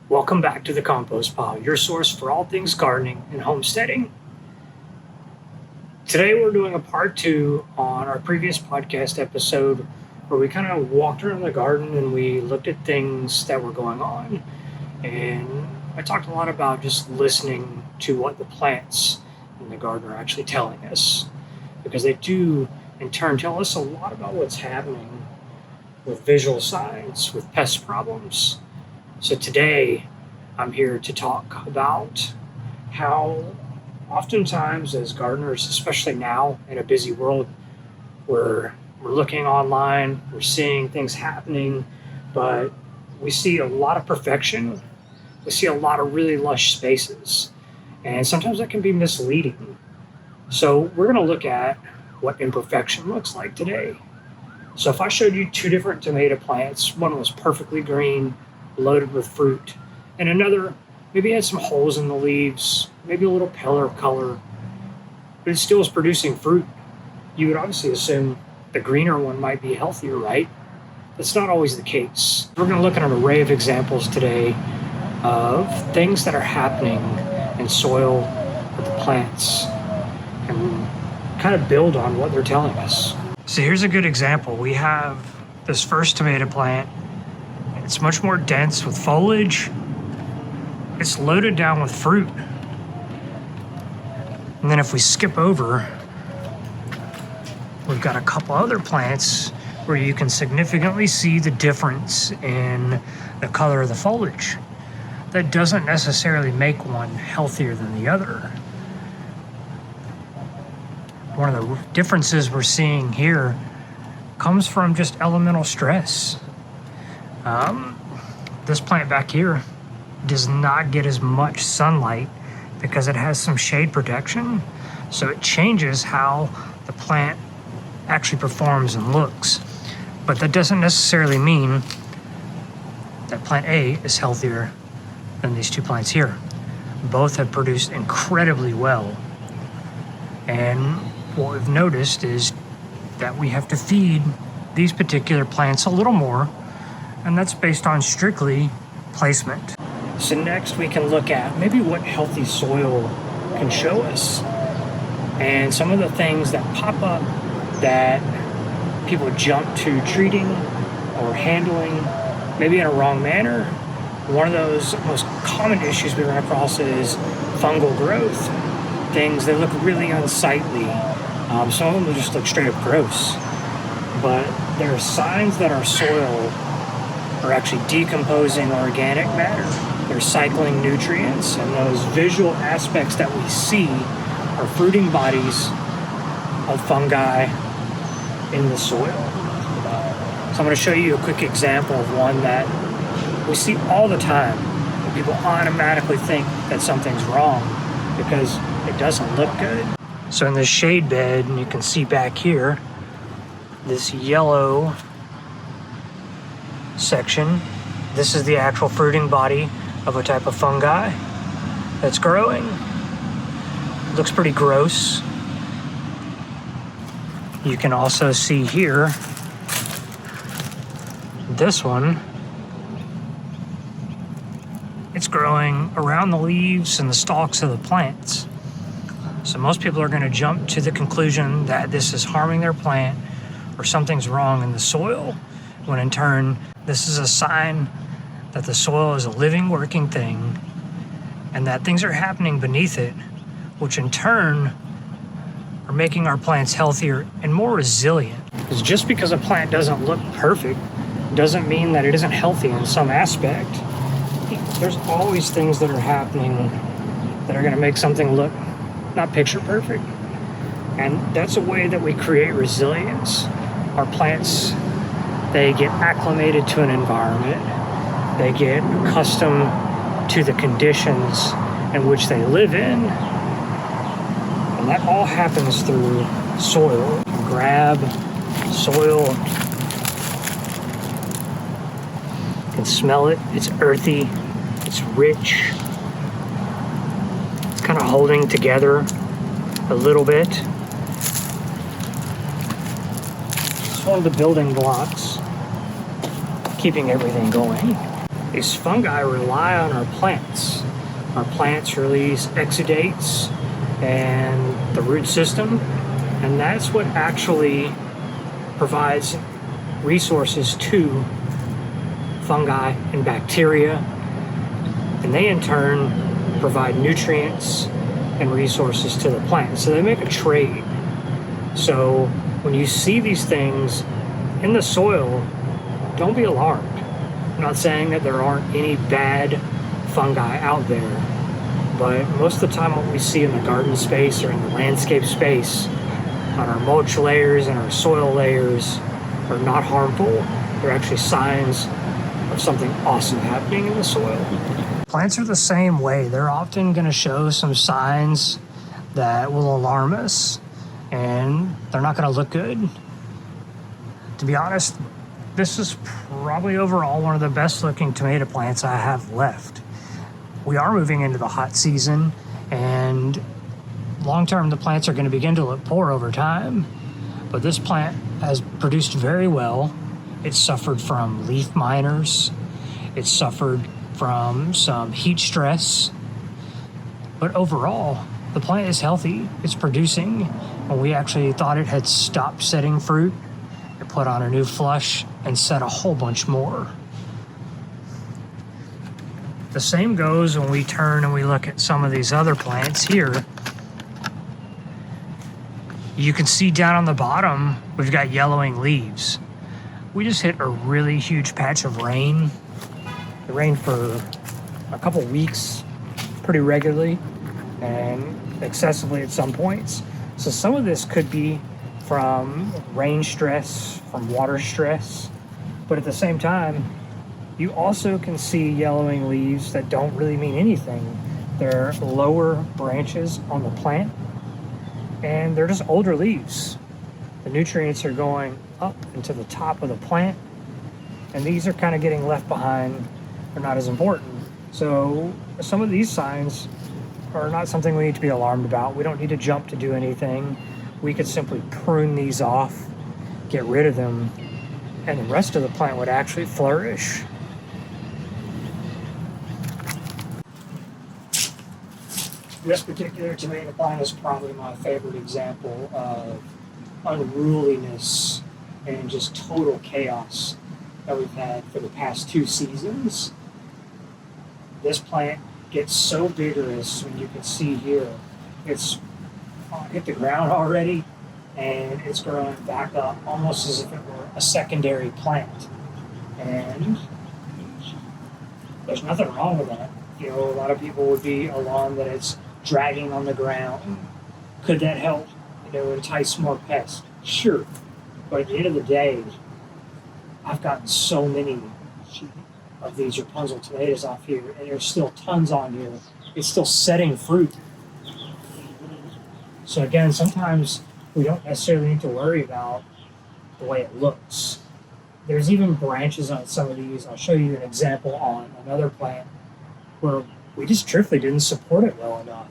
Welcome back to the Compost Pile, your source for all things gardening and homesteading. Today we're doing a part 2 on our previous podcast episode where we kind of walked around the garden and we looked at things that were going on. And I talked a lot about just listening to what the plants in the garden are actually telling us, because they do in turn tell us a lot about what's happening with visual signs, with pest problems. So today, I'm here to talk about how oftentimes as gardeners, especially now in a busy world, we're looking online, we're seeing things happening, but we see a lot of perfection, we see a lot of really lush spaces, and sometimes that can be misleading. So we're going to look at what imperfection looks like today. So if I showed you 2 different tomato plants, one was perfectly green, loaded with fruit, and another maybe had some holes in the leaves, maybe a little paler color, but it still is producing fruit, you would obviously assume the greener one might be healthier, right? That's not always the case. We're going to look at an array of examples today of things that are happening in soil with the plants and kind of build on what they're telling us. So here's a good example. We have this first tomato plant. It's much more dense with foliage. It's loaded down with fruit. And then if we skip over, we've got a couple other plants where you can significantly see the difference in the color of the foliage. That doesn't necessarily make one healthier than the other. One of the differences we're seeing here comes from just elemental stress. This plant back here does not get as much sunlight because it has some shade protection, so it changes how the plant actually performs and looks. But that doesn't necessarily mean that plant A is healthier than these 2 plants here. Both have produced incredibly well, and what we've noticed is that we have to feed these particular plants a little more, and that's based on strictly placement. So next we can look at maybe what healthy soil can show us, and some of the things that pop up that people jump to treating or handling maybe in a wrong manner. One of those most common issues we run across is fungal growth. Things that look really unsightly. Some of them just look straight up gross, but there are signs that our soil are actually decomposing organic matter. They're cycling nutrients, and those visual aspects that we see are fruiting bodies of fungi in the soil. So I'm going to show you a quick example of one that we see all the time. People automatically think that something's wrong because it doesn't look good. So in this shade bed, and you can see back here, this yellow section, this is the actual fruiting body of a type of fungi that's growing. It looks pretty gross. You can also see here, this one, it's growing around the leaves and the stalks of the plants. So most people are going to jump to the conclusion that this is harming their plant or something's wrong in the soil, when in turn, this is a sign that the soil is a living, working thing, and that things are happening beneath it, which in turn are making our plants healthier and more resilient. Because just because a plant doesn't look perfect doesn't mean that it isn't healthy in some aspect. There's always things that are happening that are going to make something look not picture perfect. And that's a way that we create resilience. Our plants, they get acclimated to an environment. They get accustomed to the conditions in which they live in. And that all happens through soil. Grab soil. You can smell it. It's earthy. It's rich. It's kind of holding together a little bit. It's one of the building blocks keeping everything going. These fungi rely on our plants. Our plants release exudates and the root system, and that's what actually provides resources to fungi and bacteria, and they in turn provide nutrients and resources to the plant. So they make a trade. So when you see these things in the soil, don't be alarmed. I'm not saying that there aren't any bad fungi out there, but most of the time what we see in the garden space or in the landscape space on our mulch layers and our soil layers are not harmful. They're actually signs of something awesome happening in the soil. Plants are the same way. They're often going to show some signs that will alarm us, and they're not going to look good. To be honest, this is probably overall one of the best looking tomato plants I have left. We are moving into the hot season, and long term the plants are going to begin to look poor over time, but this plant has produced very well. It's suffered from leaf miners. It's suffered from some heat stress, but overall the plant is healthy. It's producing. When we actually thought it had stopped setting fruit, it put on a new flush and set a whole bunch more. The same goes when we turn and we look at some of these other plants here. You can see down on the bottom, we've got yellowing leaves. We just hit a really huge patch of rain. It rained for a couple weeks pretty regularly and excessively at some points. So some of this could be from rain stress, from water stress, but at the same time, you also can see yellowing leaves that don't really mean anything. They're lower branches on the plant, and they're just older leaves. The nutrients are going up into the top of the plant, and these are kind of getting left behind. They're not as important. So some of these signs are not something we need to be alarmed about. We don't need to jump to do anything. We could simply prune these off, get rid of them, and the rest of the plant would actually flourish. This particular tomato plant is probably my favorite example of unruliness and just total chaos that we've had for the past 2 seasons. This plant gets so vigorous, and you can see here, it's hit the ground already, and it's growing back up almost as if it were a secondary plant. And there's nothing wrong with that. You know, a lot of people would be alarmed that it's dragging on the ground. Could that help, entice more pests? Sure. But at the end of the day, I've gotten so many of these Rapunzel tomatoes off here, and there's still tons on here. It's still setting fruit. So again, sometimes we don't necessarily need to worry about the way it looks. There's even branches on some of these. I'll show you an example on another plant where we just truthfully didn't support it well enough.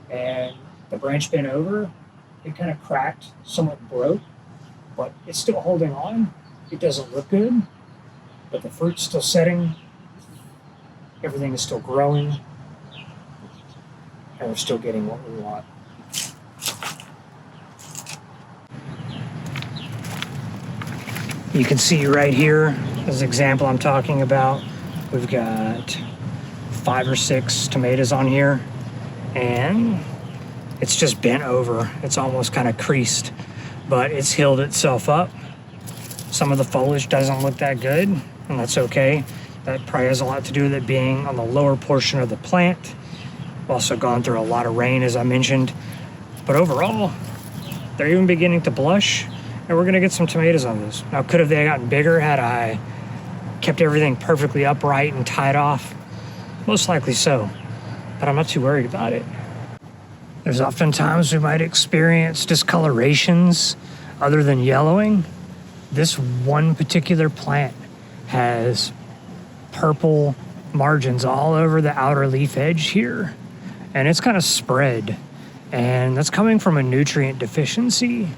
And the branch bent over, it kind of cracked, somewhat broke, but it's still holding on. It doesn't look good, but the fruit's still setting. Everything is still growing, and we're still getting what we want. You can see right here, this example I'm talking about, we've got 5 or 6 tomatoes on here, and it's just bent over. It's almost kind of creased, but it's healed itself up. Some of the foliage doesn't look that good, and that's okay. That probably has a lot to do with it being on the lower portion of the plant. We've also gone through a lot of rain, as I mentioned, but overall, they're even beginning to blush, and we're gonna get some tomatoes on this. Now, could have they gotten bigger had I kept everything perfectly upright and tied off? Most likely so, but I'm not too worried about it. There's often times we might experience discolorations other than yellowing. This one particular plant has purple margins all over the outer leaf edge here, and it's kind of spread, and that's coming from a nutrient deficiency.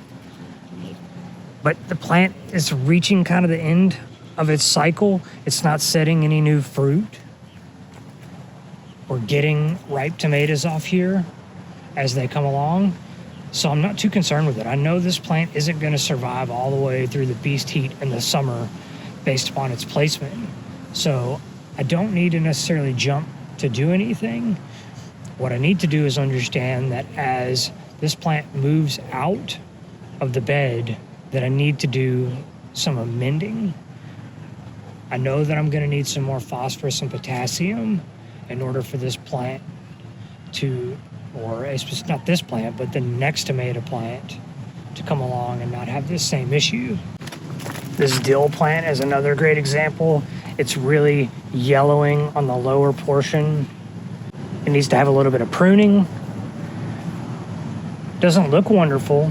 But the plant is reaching kind of the end of its cycle, it's not setting any new fruit or getting ripe tomatoes off here as they come along. So I'm not too concerned with it. I know this plant isn't going to survive all the way through the beast heat in the summer based upon its placement. So I don't need to necessarily jump to do anything. What I need to do is understand that as this plant moves out of the bed, that I need to do some amending. I know that I'm going to need some more phosphorus and potassium in order for this plant to, not this plant, but the next tomato plant to come along and not have this same issue. This dill plant is another great example. It's really yellowing on the lower portion. It needs to have a little bit of pruning. Doesn't look wonderful,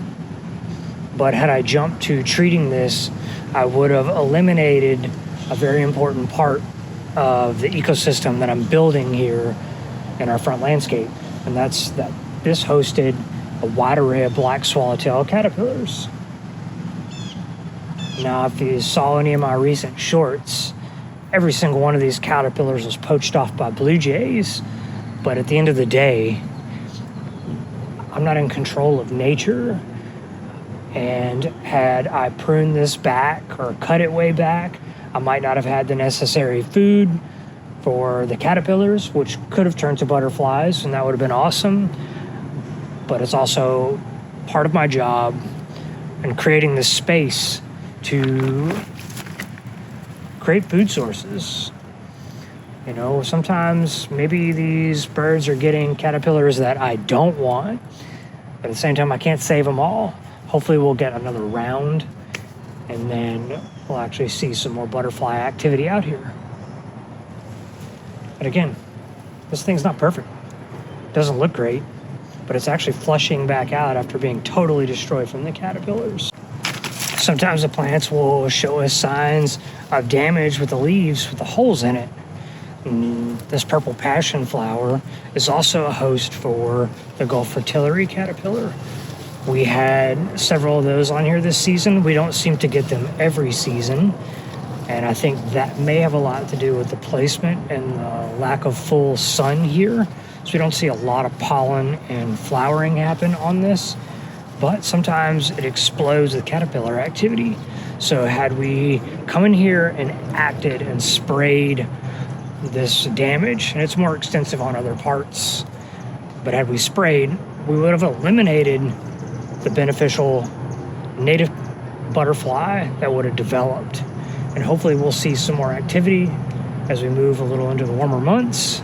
but had I jumped to treating this, I would have eliminated a very important part of the ecosystem that I'm building here in our front landscape. And that's that this hosted a wide array of black swallowtail caterpillars. Now, if you saw any of my recent shorts, every single one of these caterpillars was poached off by blue jays. But at the end of the day, I'm not in control of nature. And had I pruned this back or cut it way back, I might not have had the necessary food for the caterpillars, which could have turned to butterflies, and that would have been awesome. But it's also part of my job in creating this space to create food sources. You know, sometimes maybe these birds are getting caterpillars that I don't want, but at the same time, I can't save them all. Hopefully we'll get another round, and then we'll actually see some more butterfly activity out here. But again, this thing's not perfect. It doesn't look great, but it's actually flushing back out after being totally destroyed from the caterpillars. Sometimes the plants will show us signs of damage with the leaves with the holes in it. And this purple passion flower is also a host for the Gulf fritillary caterpillar. We had several of those on here this season. We don't seem to get them every season. And I think that may have a lot to do with the placement and the lack of full sun here. So we don't see a lot of pollen and flowering happen on this. But sometimes it explodes with caterpillar activity. So had we come in here and acted and sprayed this damage, and it's more extensive on other parts, but had we sprayed, we would have eliminated the beneficial native butterfly that would have developed. And hopefully we'll see some more activity as we move a little into the warmer months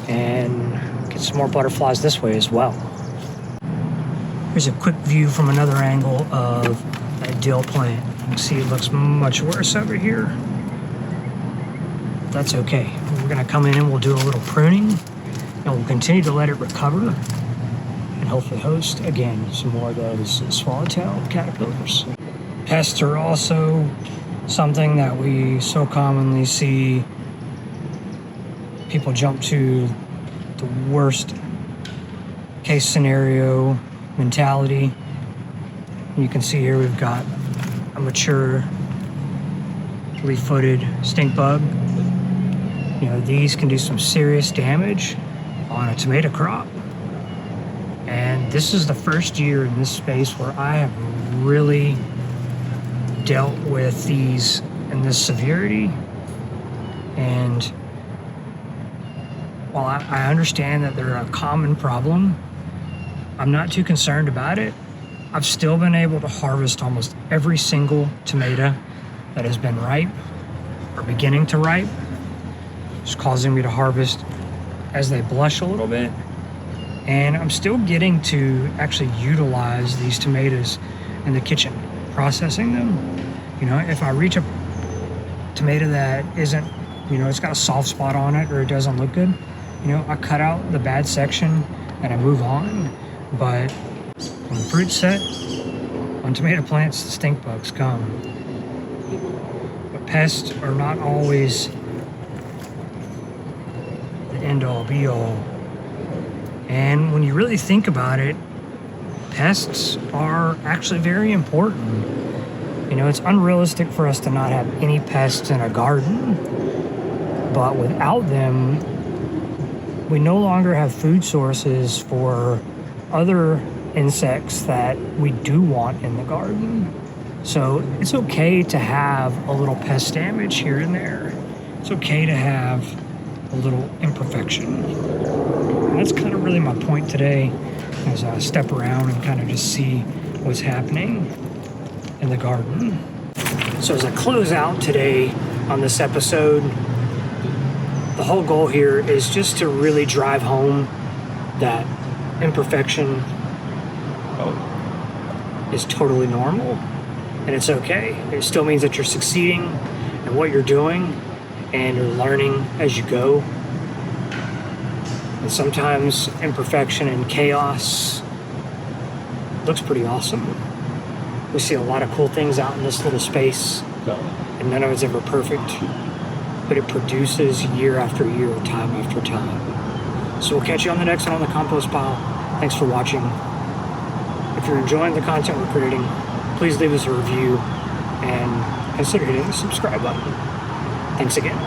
and get some more butterflies this way as well. Here's a quick view from another angle of that dill plant. You can see it looks much worse over here. That's okay. We're gonna come in and we'll do a little pruning, and we'll continue to let it recover and hopefully host, again, some more of those swallowtail caterpillars. Pests are also something that we so commonly see people jump to the worst case scenario mentality. You can see here we've got a mature leaf-footed stink bug. You know, these can do some serious damage on a tomato crop. And this is the first year in this space where I have really dealt with these in this severity. And while I understand that they're a common problem, I'm not too concerned about it. I've still been able to harvest almost every single tomato that has been ripe or beginning to ripe. It's causing me to harvest as they blush a little bit. And I'm still getting to actually utilize these tomatoes in the kitchen, processing them. You know, if I reach a tomato that isn't, you know, it's got a soft spot on it or it doesn't look good, you know, I cut out the bad section and I move on. But when the fruit's set, on tomato plants, the stink bugs come. But pests are not always the end-all be-all. And when you really think about it, pests are actually very important. You know, it's unrealistic for us to not have any pests in a garden, but without them, we no longer have food sources for other insects that we do want in the garden. So it's okay to have a little pest damage here and there. It's okay to have a little imperfection. And that's kind of really my point today, as I step around and kind of just see what's happening in the garden. So as I close out today on this episode, the whole goal here is just to really drive home that imperfection is totally normal and it's okay. It still means that you're succeeding in what you're doing and you're learning as you go. And sometimes imperfection and chaos looks pretty awesome. We see a lot of cool things out in this little space, and none of it's ever perfect, but it produces year after year, time after time. So we'll catch you on the next one on the Compost Pile. Thanks for watching. If you're enjoying the content we're creating, please leave us a review and consider hitting the subscribe button. Thanks again.